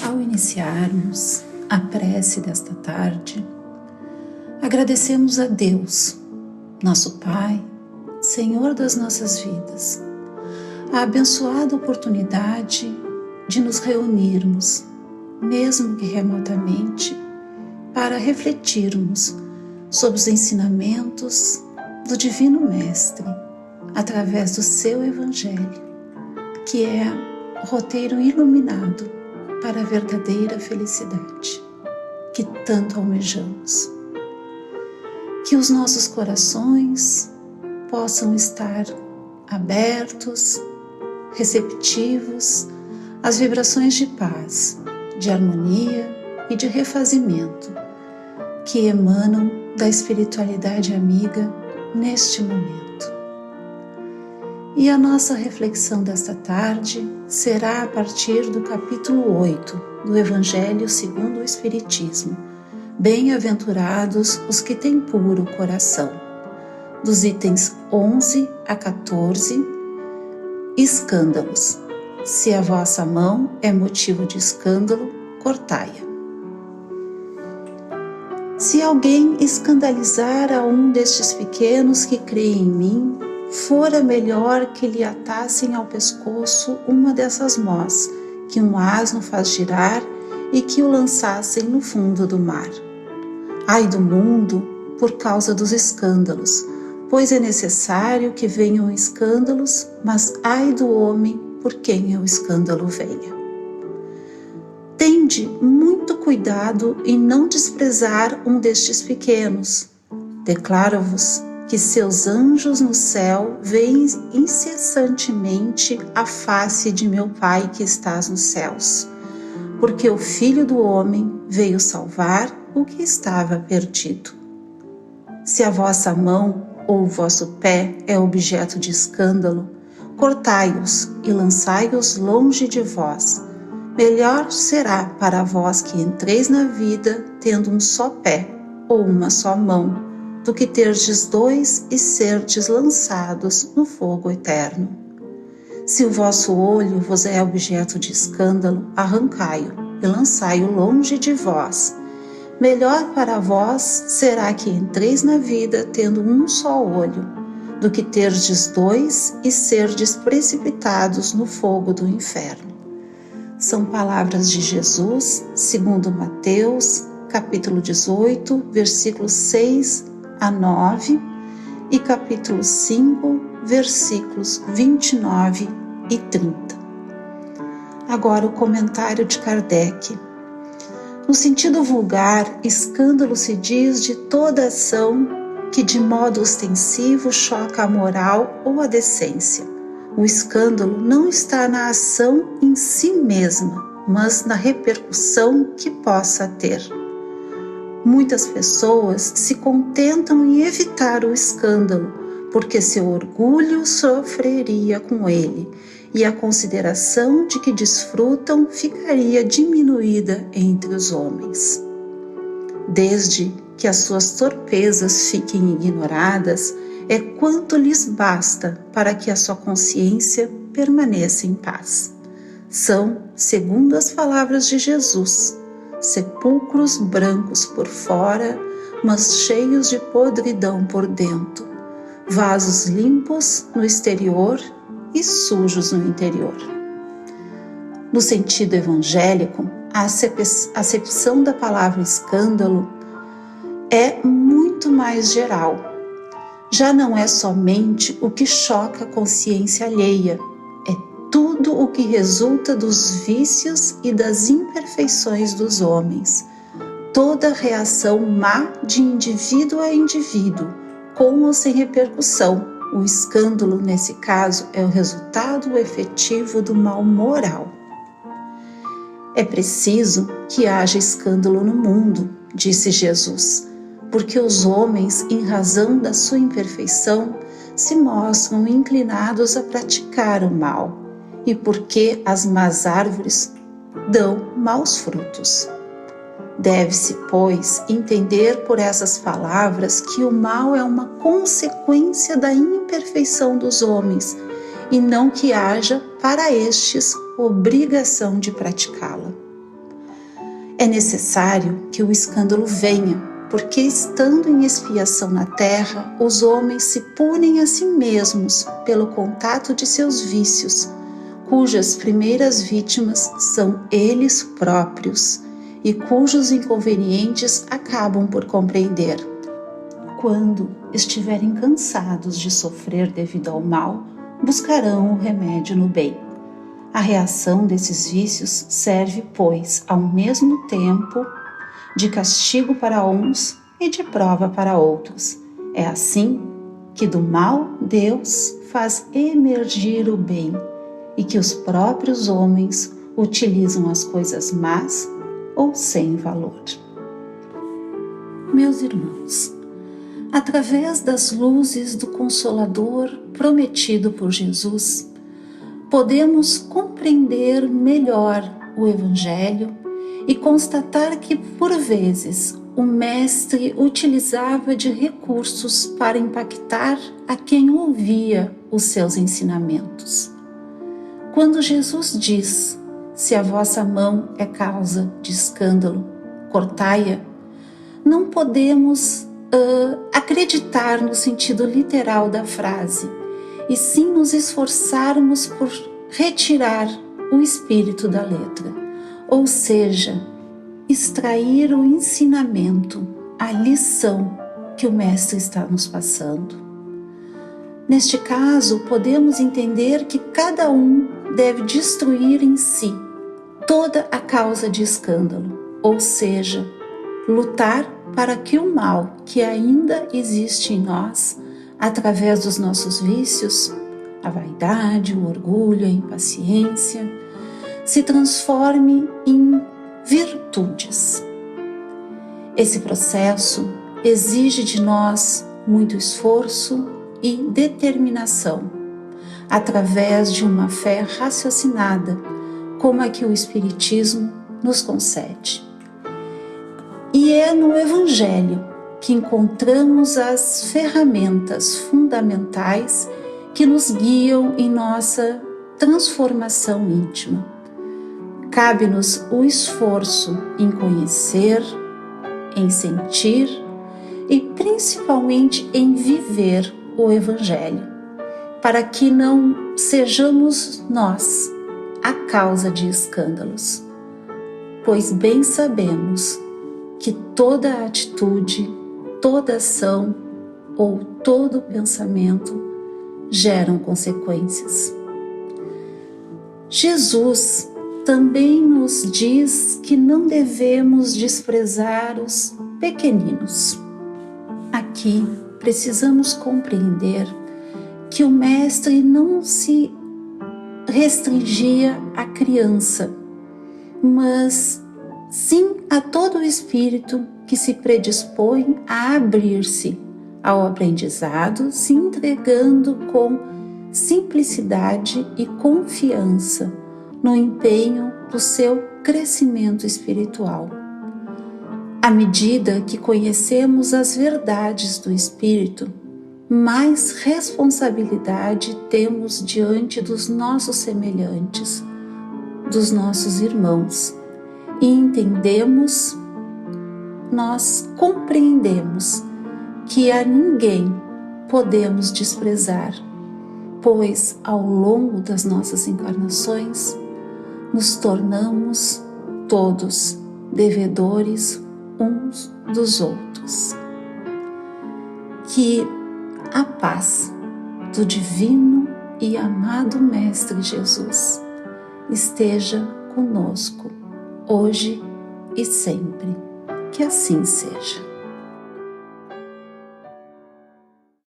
Ao iniciarmos a prece desta tarde, agradecemos a Deus, nosso Pai, Senhor das nossas vidas, a abençoada oportunidade de nos reunirmos, mesmo que remotamente, para refletirmos sobre os ensinamentos do Divino Mestre, através do seu Evangelho, que é o roteiro iluminado para a verdadeira felicidade que tanto almejamos. Que os nossos corações possam estar abertos, receptivos às vibrações de paz, de harmonia e de refazimento que emanam da espiritualidade amiga neste momento. E a nossa reflexão desta tarde será a partir do capítulo 8 do Evangelho segundo o Espiritismo. Bem-aventurados os que têm puro coração. Dos itens 11 a 14, escândalos. Se a vossa mão é motivo de escândalo, cortai-a. Se alguém escandalizar a um destes pequenos que creem em mim, fora melhor que lhe atassem ao pescoço uma dessas mós, que um asno faz girar, e que o lançassem no fundo do mar. Ai do mundo por causa dos escândalos, pois é necessário que venham escândalos, mas ai do homem por quem o escândalo venha. Tende muito cuidado em não desprezar um destes pequenos. Declaro-vos que seus anjos no céu veem incessantemente a face de meu Pai que estás nos céus, porque o Filho do Homem veio salvar o que estava perdido. Se a vossa mão ou o vosso pé é objeto de escândalo, cortai-os e lançai-os longe de vós. Melhor será para vós que entreis na vida tendo um só pé ou uma só mão, do que terdes dois e serdes lançados no fogo eterno. Se o vosso olho vos é objeto de escândalo, arrancai-o e lançai-o longe de vós. Melhor para vós será que entreis na vida tendo um só olho, do que terdes dois e serdes precipitados no fogo do inferno. São palavras de Jesus, segundo Mateus, capítulo 18, versículos 6 a 9 e capítulo 5, versículos 29 e 30. Agora o comentário de Kardec. No sentido vulgar, escândalo se diz de toda ação que de modo ostensivo choca a moral ou a decência. O escândalo não está na ação em si mesma, mas na repercussão que possa ter. Muitas pessoas se contentam em evitar o escândalo, porque seu orgulho sofreria com ele, e a consideração de que desfrutam ficaria diminuída entre os homens. Desde que as suas torpezas fiquem ignoradas, é quanto lhes basta para que a sua consciência permaneça em paz. São, segundo as palavras de Jesus, sepulcros brancos por fora, mas cheios de podridão por dentro, vasos limpos no exterior e sujos no interior. No sentido evangélico, a acepção da palavra escândalo é muito mais geral. Já não é somente o que choca a consciência alheia, é tudo o que resulta dos vícios e das imperfeições dos homens. Toda reação má de indivíduo a indivíduo, com ou sem repercussão. O escândalo, nesse caso, é o resultado efetivo do mal moral. É preciso que haja escândalo no mundo, disse Jesus, porque os homens, em razão da sua imperfeição, se mostram inclinados a praticar o mal, e porque as más árvores dão maus frutos. Deve-se, pois, entender por essas palavras que o mal é uma consequência da imperfeição dos homens, e não que haja para estes obrigação de praticá-la. É necessário que o escândalo venha, porque estando em expiação na terra, os homens se punem a si mesmos pelo contato de seus vícios, cujas primeiras vítimas são eles próprios e cujos inconvenientes acabam por compreender. Quando estiverem cansados de sofrer devido ao mal, buscarão o remédio no bem. A reação desses vícios serve, pois, ao mesmo tempo de castigo para uns e de prova para outros. É assim que do mal Deus faz emergir o bem e que os próprios homens utilizam as coisas más ou sem valor. Meus irmãos, através das luzes do Consolador prometido por Jesus, podemos compreender melhor o Evangelho e constatar que, por vezes, o Mestre utilizava de recursos para impactar a quem ouvia os seus ensinamentos. Quando Jesus diz: "Se a vossa mão é causa de escândalo, cortai-a", não podemos acreditar no sentido literal da frase, e sim nos esforçarmos por retirar o espírito da letra, ou seja, extrair o ensinamento, a lição que o Mestre está nos passando. Neste caso, podemos entender que cada um deve destruir em si toda a causa de escândalo, ou seja, lutar para que o mal que ainda existe em nós, através dos nossos vícios, a vaidade, o orgulho, a impaciência, se transforme em virtudes. Esse processo exige de nós muito esforço e determinação, através de uma fé raciocinada, como a que o Espiritismo nos concede. E é no Evangelho que encontramos as ferramentas fundamentais que nos guiam em nossa transformação íntima. Cabe-nos o esforço em conhecer, em sentir e principalmente em viver o Evangelho, para que não sejamos nós a causa de escândalos, pois bem sabemos que toda atitude, toda ação ou todo pensamento geram consequências. Jesus também nos diz que não devemos desprezar os pequeninos. Aqui precisamos compreender que o Mestre não se restringia à criança, mas sim a todo o espírito que se predispõe a abrir-se ao aprendizado, se entregando com simplicidade e confiança no empenho do seu crescimento espiritual. À medida que conhecemos as verdades do Espírito, mais responsabilidade temos diante dos nossos semelhantes, dos nossos irmãos, e entendemos, nós compreendemos que a ninguém podemos desprezar, pois ao longo das nossas encarnações nos tornamos todos devedores uns dos outros. Que a paz do divino e amado Mestre Jesus esteja conosco, hoje e sempre. Que assim seja.